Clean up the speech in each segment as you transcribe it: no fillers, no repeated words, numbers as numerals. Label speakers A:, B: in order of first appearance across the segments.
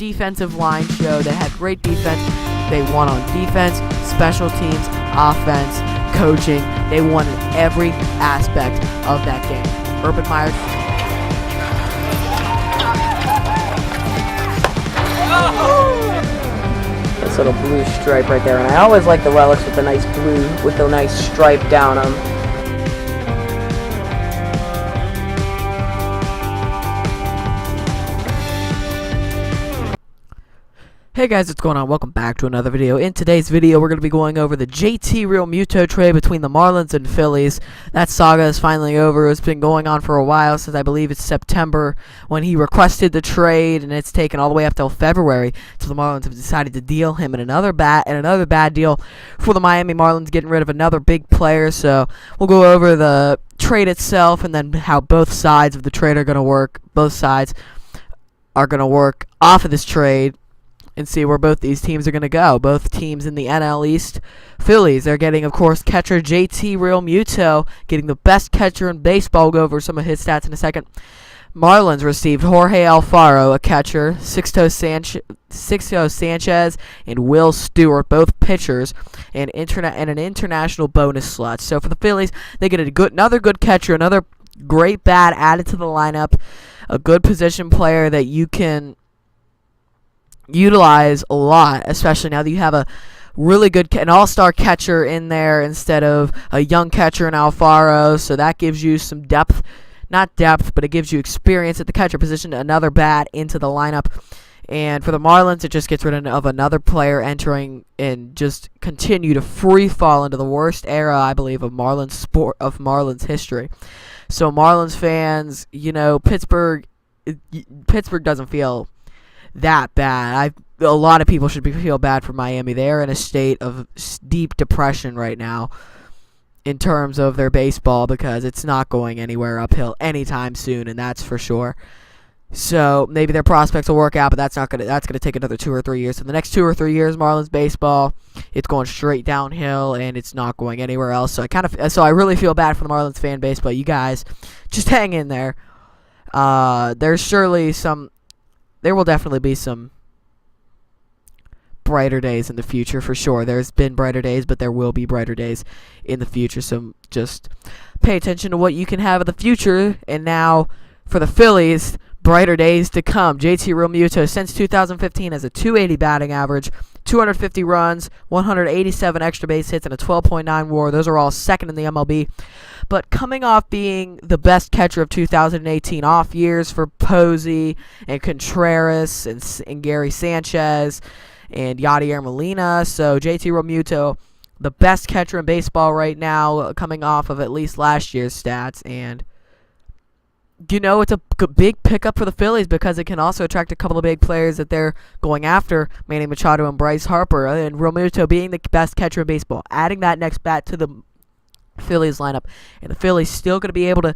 A: defensive line show. They had great defense. They won on defense, special teams, offense, coaching. They won in every aspect of that game. Urban Meyer.
B: This little blue stripe right there, and I always like the relics with the nice blue, with the nice stripe down them.
A: Hey guys, what's going on? Welcome back to another video. In today's video, we're going to be going over the JT Realmuto trade between the Marlins and Phillies. That saga is finally over. It's been going on for a while, since I believe it's September when he requested the trade, and it's taken all the way up till February. So the Marlins have decided to deal him in another bad deal for the Miami Marlins, getting rid of another big player. So we'll go over the trade itself and then how both sides of the trade are going to work. Both sides are going to work off of this trade and see where both these teams are going to go. Both teams in the NL East. Phillies are getting, of course, catcher JT Realmuto, getting the best catcher in baseball. We'll go over some of his stats in a second. Marlins received Jorge Alfaro, a catcher, Sixto Sanchez, and Will Stewart, both pitchers, and an international bonus slot. So for the Phillies, they get another good catcher, another great bat added to the lineup, a good position player that you can utilize a lot, especially now that you have a really good an all-star catcher in there instead of a young catcher in Alfaro. So that gives you some depth, not depth, but it gives you experience at the catcher position. Another bat into the lineup, and for the Marlins, it just gets rid of another player entering and just continue to free fall into the worst era, I believe, of Marlins history. So Marlins fans, you know, Pittsburgh doesn't feel that bad. A lot of people should feel bad for Miami. They're in a state of deep depression right now in terms of their baseball, because it's not going anywhere uphill anytime soon, and that's for sure. So maybe their prospects will work out, but that's gonna take another 2 or 3 years. So the next 2 or 3 years, Marlins baseball, it's going straight downhill, and it's not going anywhere else. So I really feel bad for the Marlins fan base, but you guys just hang in there. There will definitely be some brighter days in the future, for sure. There's been brighter days, but there will be brighter days in the future. So just pay attention to what you can have in the future. And now for the Phillies, brighter days to come. JT Realmuto, since 2015, has a .280 batting average, 250 runs, 187 extra base hits, and a 12.9 WAR. Those are all second in the MLB. But coming off being the best catcher of 2018, off years for Posey and Contreras and Gary Sanchez and Yadier Molina. So JT Realmuto, the best catcher in baseball right now, coming off of at least last year's stats. And you know, it's a big pickup for the Phillies, because it can also attract a couple of big players that they're going after, Manny Machado and Bryce Harper. And Realmuto being the best catcher in baseball, adding that next bat to the Phillies lineup, and the Phillies still going to be able to,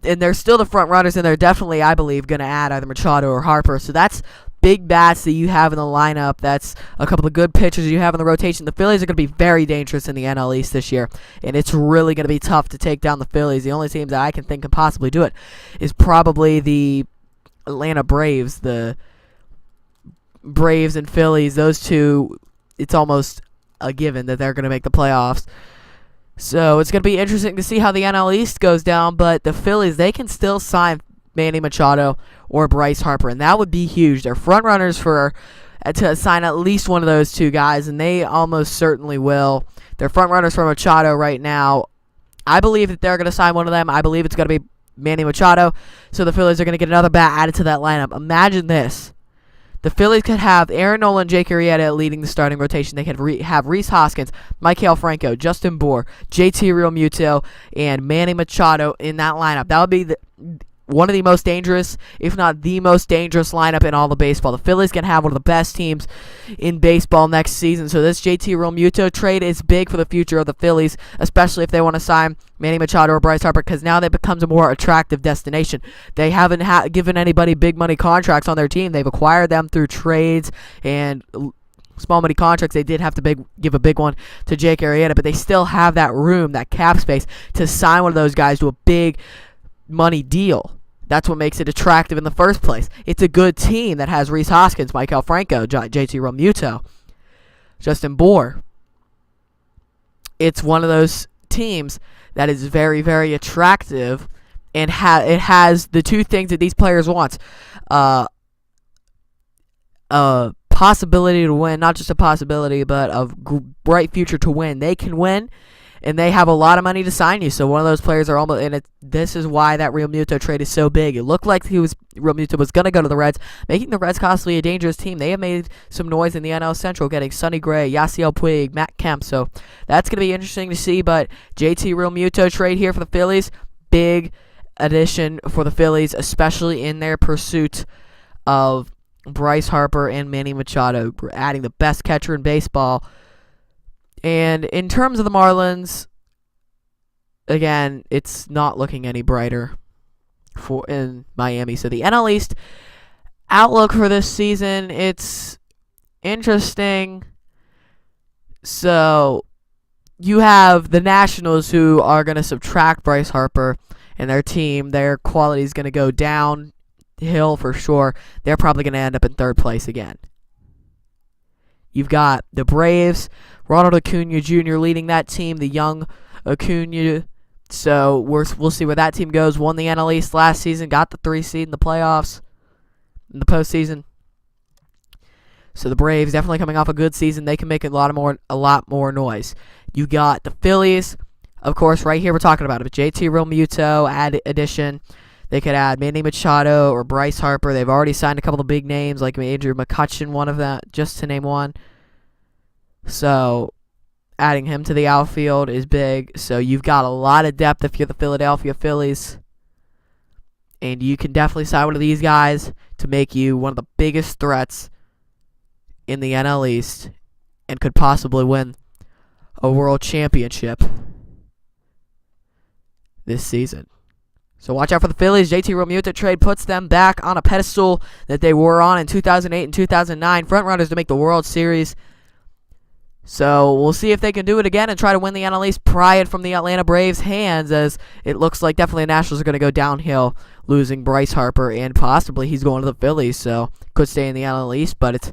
A: and they're still the front runners, and they're definitely, I believe, going to add either Machado or Harper. So that's big bats that you have in the lineup. That's a couple of good pitchers you have in the rotation. The Phillies are going to be very dangerous in the NL East this year, and it's really going to be tough to take down the Phillies. The only teams that I can think can possibly do it is probably the Atlanta Braves. The Braves and Phillies, those two, it's almost a given that they're going to make the playoffs. So it's going to be interesting to see how the NL East goes down, but the Phillies, they can still sign Manny Machado or Bryce Harper, and that would be huge. They're front runners to sign at least one of those two guys, and they almost certainly will. They're front runners for Machado right now. I believe that they're going to sign one of them. I believe it's going to be Manny Machado, so the Phillies are going to get another bat added to that lineup. Imagine this. The Phillies could have Aaron Nola and Jake Arrieta leading the starting rotation. They could have Rhys Hoskins, Maikel Franco, Justin Bour, JT Realmuto, and Manny Machado in that lineup. That would be one of the most dangerous, if not the most dangerous lineup in all of baseball. The Phillies can have one of the best teams in baseball next season. So this JT Realmuto trade is big for the future of the Phillies, especially if they want to sign Manny Machado or Bryce Harper, because now that becomes a more attractive destination. They haven't given anybody big money contracts on their team. They've acquired them through trades and small money contracts. They did have to give a big one to Jake Arrieta, but they still have that room, that cap space, to sign one of those guys to a big money deal. That's what makes it attractive in the first place. It's a good team that has Rhys Hoskins, Maikel Franco, JT Realmuto, Justin Bour. It's one of those teams that is very, very attractive, and it has the two things that these players want. A possibility to win, not just a possibility, but a bright future to win. They can win, and they have a lot of money to sign you. So one of those players are almost, and this is why that Realmuto trade is so big. It looked like Realmuto was going to go to the Reds, making the Reds possibly a dangerous team. They have made some noise in the NL Central, getting Sonny Gray, Yasiel Puig, Matt Kemp. So that's going to be interesting to see. But JT Realmuto trade here for the Phillies, big addition for the Phillies, especially in their pursuit of Bryce Harper and Manny Machado, adding the best catcher in baseball. And in terms of the Marlins, again, it's not looking any brighter in Miami. So the NL East outlook for this season, it's interesting. So you have the Nationals, who are going to subtract Bryce Harper, and their team, their quality is going to go downhill for sure. They're probably going to end up in third place again. You've got the Braves, Ronald Acuna Jr. leading that team, the young Acuna. So we'll see where that team goes. Won the NL East last season, got the 3 seed in the playoffs, in the postseason. So the Braves definitely coming off a good season. They can make a lot more noise. You got the Phillies, of course, right here we're talking about it. JT Realmuto addition. They could add Manny Machado or Bryce Harper. They've already signed a couple of big names, like Andrew McCutchen, one of them, just to name one. So adding him to the outfield is big. So you've got a lot of depth if you're the Philadelphia Phillies. And you can definitely sign one of these guys to make you one of the biggest threats in the NL East and could possibly win a world championship this season. So watch out for the Phillies. JT Realmuto trade puts them back on a pedestal that they were on in 2008 and 2009. Front runners to make the World Series. So we'll see if they can do it again and try to win the NL East, pry it from the Atlanta Braves' hands, as it looks like definitely the Nationals are going to go downhill, losing Bryce Harper, and possibly he's going to the Phillies, so could stay in the NL East, but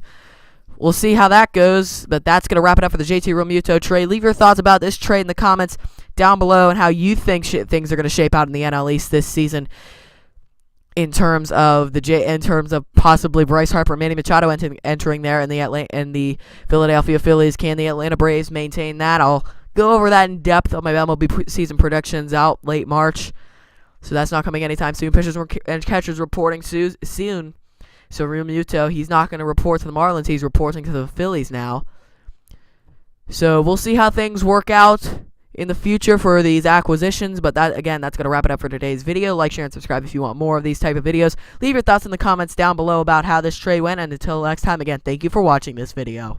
A: we'll see how that goes. But that's going to wrap it up for the JT Realmuto trade. Leave your thoughts about this trade in the comments down below and how you think things are going to shape out in the NL East this season in terms of possibly Bryce Harper and Manny Machado entering there in the Philadelphia Phillies. Can the Atlanta Braves maintain that? I'll go over that in depth on my MLB season predictions out late March. So that's not coming anytime soon. Pitchers and catchers reporting soon. So Realmuto, he's not going to report to the Marlins. He's reporting to the Phillies now. So we'll see how things work out in the future for these acquisitions, but that's going to wrap it up for today's video. Like, share, and subscribe if you want more of these type of videos. Leave your thoughts in the comments down below about how this trade went, and until next time, again, thank you for watching this video.